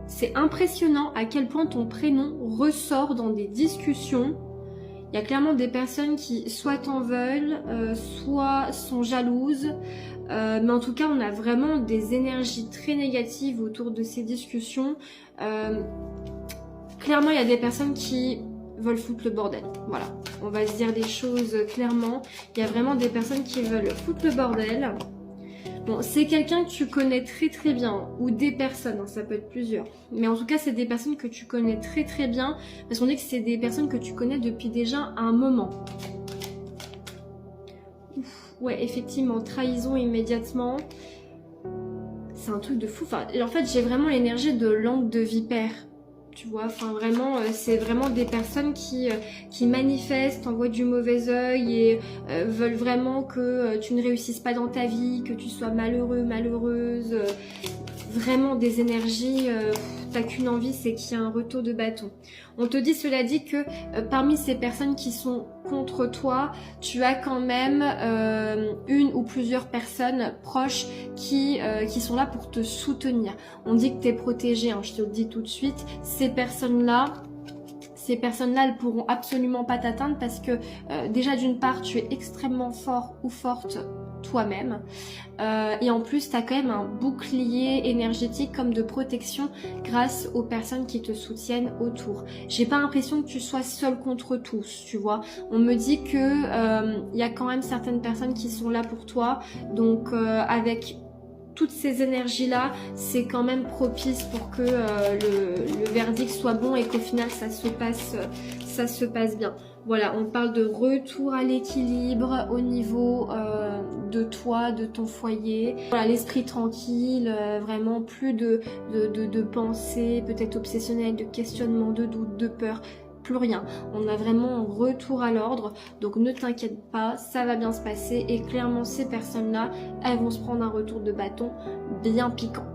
C'est impressionnant à quel point ton prénom ressort dans des discussions. Il y a clairement des personnes qui soit t'en veulent, soit sont jalouses. Mais en tout cas, on a vraiment des énergies très négatives autour de ces discussions. Clairement, il y a des personnes qui veulent foutre le bordel. Voilà, on va se dire les choses clairement. Il y a vraiment des personnes qui veulent foutre le bordel. Bon, c'est quelqu'un que tu connais très très bien, ou des personnes, hein, ça peut être plusieurs. Mais en tout cas, c'est des personnes que tu connais très très bien, parce qu'on dit que c'est des personnes que tu connais depuis déjà un moment. Ouf, ouais, effectivement, trahison immédiatement. C'est un truc de fou. Enfin, en fait, j'ai vraiment l'énergie de langue de vipère. Tu vois, enfin vraiment, c'est vraiment des personnes qui manifestent, envoient du mauvais œil et veulent vraiment que tu ne réussisses pas dans ta vie, que tu sois malheureux, malheureuse. Vraiment des énergies, t'as qu'une envie, c'est qu'il y a un retour de bâton. On te dit, cela dit, que parmi ces personnes qui sont contre toi, tu as quand même une ou plusieurs personnes proches qui sont là pour te soutenir. On dit que tu es protégé, hein, je te le dis tout de suite. Ces personnes-là, elles pourront absolument pas t'atteindre parce que déjà d'une part, tu es extrêmement fort ou forte toi-même et en plus tu as quand même un bouclier énergétique comme de protection grâce aux personnes qui te soutiennent autour. J'ai pas l'impression que tu sois seule contre tous, tu vois. On me dit que il y a quand même certaines personnes qui sont là pour toi, donc avec toutes ces énergies-là, c'est quand même propice pour que le verdict soit bon et qu'au final ça se passe bien. Voilà, on parle de retour à l'équilibre au niveau de toi, de ton foyer. Voilà, l'esprit tranquille, vraiment plus de pensées peut-être obsessionnelles, de questionnements, de doutes, de peur. Plus rien, on a vraiment un retour à l'ordre, donc ne t'inquiète pas, ça va bien se passer et clairement ces personnes là elles vont se prendre un retour de bâton bien piquant.